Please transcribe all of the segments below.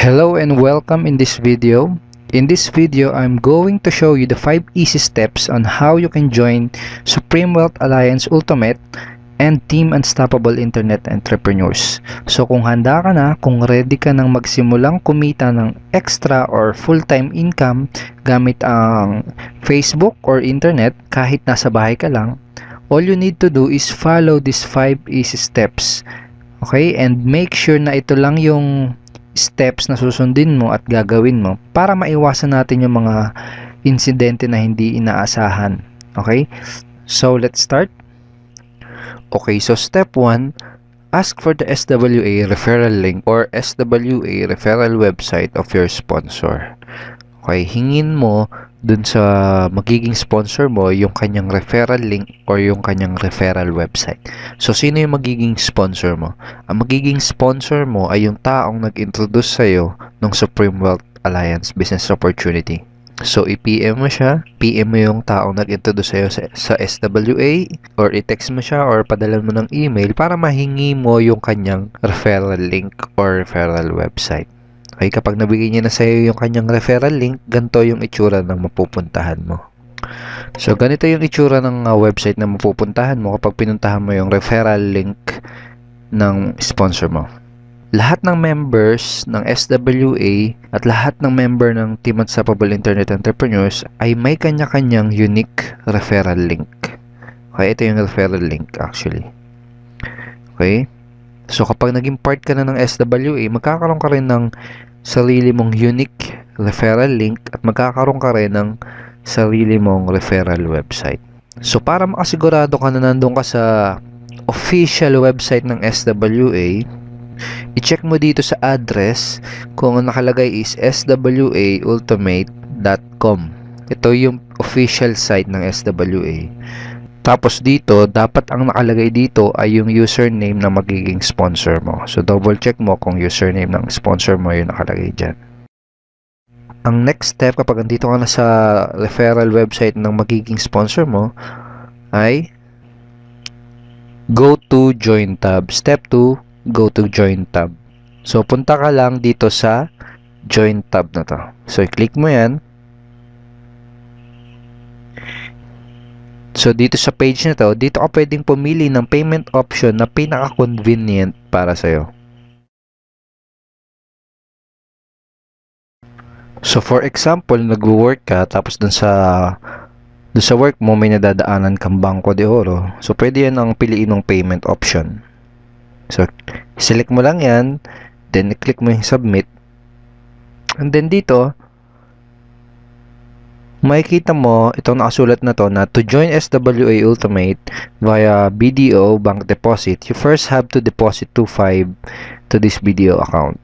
Hello and welcome in this video. In this video, I'm going to show you the 5 easy steps on how you can join Supreme Wealth Alliance Ultimate and Team Unstoppable Internet Entrepreneurs. So kung handa ka na, kung ready ka nang magsimulang kumita ng extra or full-time income gamit ang Facebook or internet kahit nasa bahay ka lang, all you need to do is follow these 5 easy steps. Okay? And make sure na ito lang yung steps na susundin mo at gagawin mo para maiwasan natin yung mga insidente na hindi inaasahan. Okay? So, let's start. Okay, so step 1, ask for the SWA referral link or SWA referral website of your sponsor. Okay, hingin mo dun sa magiging sponsor mo yung kanyang referral link or yung kanyang referral website. So, sino yung magiging sponsor mo? Ang magiging sponsor mo ay yung taong nag-introduce sa'yo ng Supreme Wealth Alliance Business Opportunity. So, i-PM mo siya, PM mo yung taong nag-introduce sa'yo sa SWA, or i-text mo siya, or padala mo ng email para mahingi mo yung kanyang referral link or referral website. Okay, kapag nabigay niya na sa'yo yung kanyang referral link, ganito yung itsura ng mapupuntahan mo. So, ganito yung itsura ng website na mapupuntahan mo kapag pinuntahan mo yung referral link ng sponsor mo. Lahat ng members ng SWA at lahat ng member ng Team Unstoppable Internet Entrepreneurs ay may kanya-kanyang unique referral link. Okay, ito yung referral link actually. Okay? So, kapag naging part ka na ng SWA, magkakaroon ka rin ng sarili mong unique referral link at magkakaroon ka rin ng sarili mong referral website. So, para makasigurado ka na nandun ka sa official website ng SWA, i-check mo dito sa address kung ang nakalagay is swaultimate.com. Ito yung official site ng SWA. Tapos dito, dapat ang nakalagay dito ay yung username na magiging sponsor mo. So double check mo kung username ng sponsor mo yung nakalagay dyan. Ang next step kapag andito ka na sa referral website ng magiging sponsor mo ay go to join tab. Step 2, go to join tab. So, punta ka lang dito sa join tab na to. So, i-click mo yan. So, dito sa page na to, dito ka pwedeng pumili ng payment option na pinaka-convenient para sa'yo. So, for example, nag-work ka, tapos dun sa work mo, may nadadaanan kang Bangko de Oro. So, pwede yan ang piliin ng payment option. So, select mo lang yan, then click mo yung submit. And then dito, makikita mo, itong nakasulat na to, na to join SWA Ultimate via BDO Bank Deposit, you first have to deposit $2.5 to this BDO account.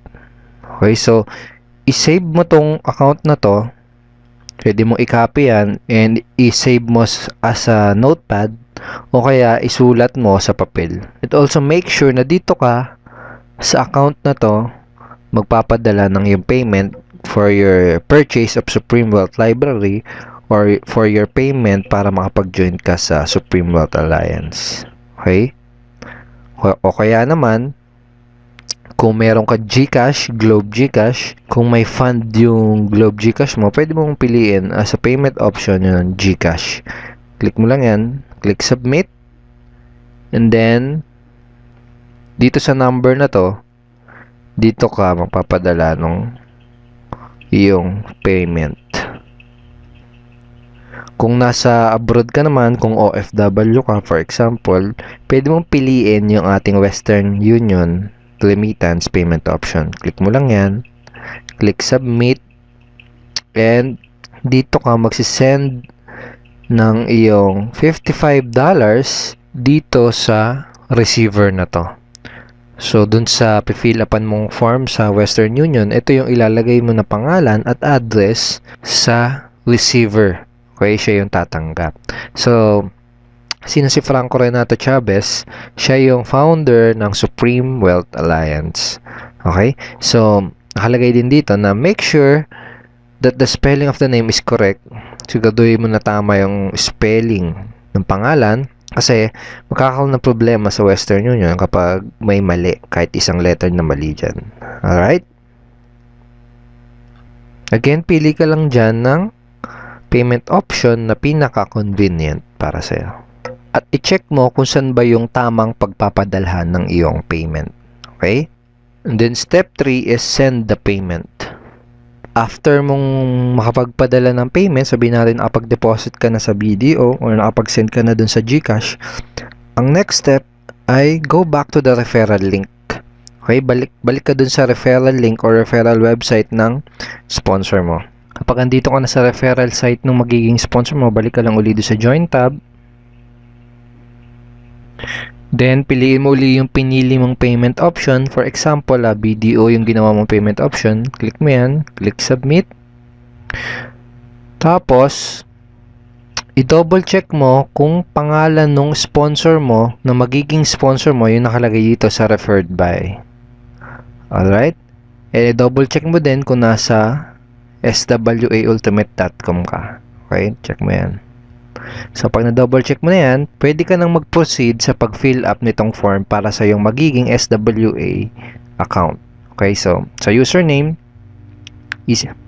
Okay, so, i-save mo tong account na to, pwede mo i-copy yan, and i-save mo as a notepad, o kaya isulat mo sa papel. It also make sure na dito ka sa account na to magpapadala ng yung payment for your purchase of Supreme Wealth Library or for your payment para makapag-join ka sa Supreme Wealth Alliance. Okay? O kaya naman, kung meron ka GCash, Globe GCash, kung may fund yung Globe GCash mo, pwede mong piliin as a payment option yung GCash. Click mo lang yan, click submit, and then dito sa number na to, dito ka magpapadala ng iyong payment. Kung nasa abroad ka naman, kung OFW ka for example, pwede mong piliin yung ating Western Union remittance payment option. Click mo lang yan, click submit, and dito ka magsisend ng iyong $55 dito sa receiver na to. So, dun sa fill upan mong form sa Western Union, ito yung ilalagay mo na pangalan at address sa receiver. Okay, siya yung tatanggap. So, sino si Franco Renato Chavez? Siya yung founder ng Supreme Wealth Alliance. Okay? So, nakalagay din dito na make sure that the spelling of the name is correct. Siguraduhin mo na tama yung spelling ng pangalan kasi magkakaroon ng problema sa Western Union kapag may mali, kahit isang letter na mali dyan. Alright? Again, pili ka lang dyan ng payment option na pinaka-convenient para sa'yo. At i-check mo kung saan ba yung tamang pagpapadalhan ng iyong payment. Okay? And then step 3 is send the payment. After mong makapagpadala ng payment, sabihin natin nakapag-deposit ka na sa BDO or nakapag-send ka na dun sa GCash, ang next step ay go back to the referral link. Okay? Balik ka dun sa referral link or referral website ng sponsor mo. Kapag andito ka na sa referral site ng magiging sponsor mo, balik ka lang uli sa Join tab. Then, piliin mo uli yung pinili mong payment option. For example, BDO yung ginawa mong payment option. Click mo yan. Click Submit. Tapos, i-double check mo kung pangalan ng sponsor mo, na magiging sponsor mo, yung nakalagay dito sa referred by. Alright? And i-double check mo din kung nasa swaultimate.com ka. Okay? Check mo yan. So, pag na-double check mo na yan, pwede ka nang mag-proceed sa pag-fill up nitong form para sa yung magiging SWA account. Okay? So, sa username,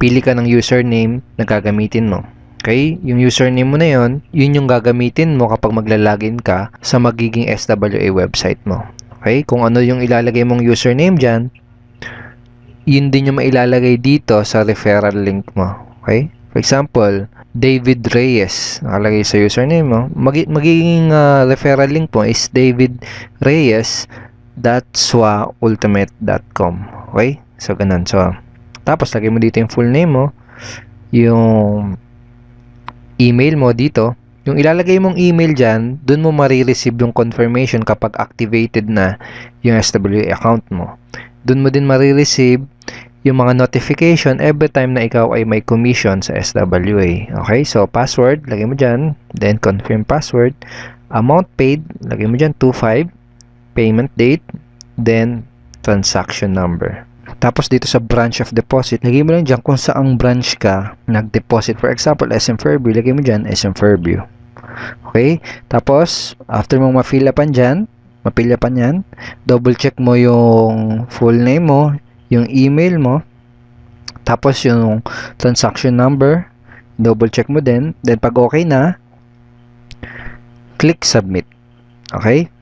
pili ka ng username na gagamitin mo. Okay? Yung username mo na yun yung gagamitin mo kapag maglalagin ka sa magiging SWA website mo. Okay? Kung ano yung ilalagay mong username dyan, yun din yung mailalagay dito sa referral link mo. Okay? For example, David Reyes, nakalagay sa username mo. Magiging referral link mo is davidreyes.swaultimate.com. Okay? So, ganun. So, tapos, lagay mo dito yung full name mo, yung email mo dito. Yung ilalagay mong email dyan, dun mo marireceive yung confirmation kapag activated na yung SWA account mo. Dun mo din marireceive yung mga notification every time na ikaw ay may commission sa SWA. Okay? So, password, lagay mo dyan. Then, confirm password. Amount paid, lagay mo dyan, 25. Payment date. Then, transaction number. Tapos, dito sa branch of deposit, lagay mo lang dyan kung saang branch ka nag-deposit. For example, SM Fairview, lagay mo dyan, SM Fairview. Okay? Tapos, after mong ma-fill upan yan, double check mo yung full name mo, yung email mo, tapos yung transaction number, double check mo din. Then pag okay na, click submit. Okay?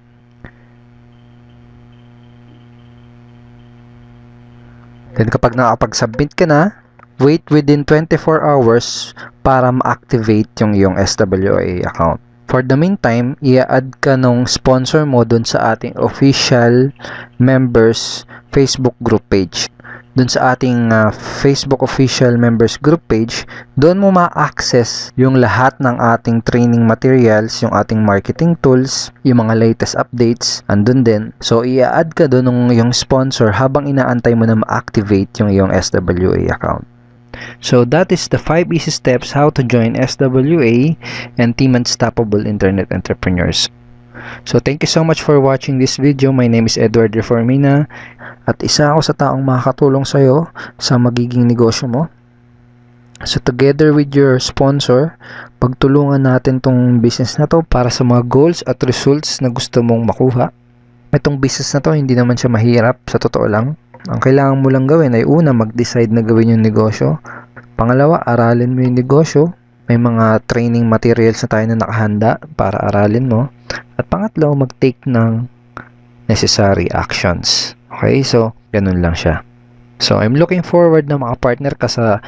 Then kapag nakapag-submit ka na, wait within 24 hours para ma-activate yung iyong SWA account. For the meantime, i-add ka nung sponsor mo dun sa ating official members Facebook group page. Dun sa ating Facebook official members group page, doon mo ma-access yung lahat ng ating training materials, yung ating marketing tools, yung mga latest updates, andun din. So, i-add ka dun yung sponsor habang inaantay mo na ma-activate yung iyong SWA account. So that is the 5 easy steps how to join SWA and Team Unstoppable Internet Entrepreneurs. So thank you so much for watching this video. My name is Edward Reformina at isa ako sa taong makakatulong sa iyo sa magiging negosyo mo. So together with your sponsor, pagtulungan natin tong business na to para sa mga goals at results na gusto mong makuha. Itong business na to hindi naman siya mahirap, sa totoo lang. Ang kailangan mo lang gawin ay una, mag-decide na gawin yung negosyo. Pangalawa, aralin mo yung negosyo. May mga training materials na tayo na nakahanda para aralin mo. At pangatlo, mag-take ng necessary actions. Okay? So, ganun lang siya. So, I'm looking forward na makapartner ka sa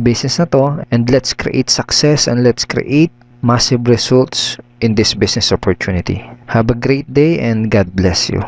business na to. And let's create success and let's create massive results in this business opportunity. Have a great day and God bless you.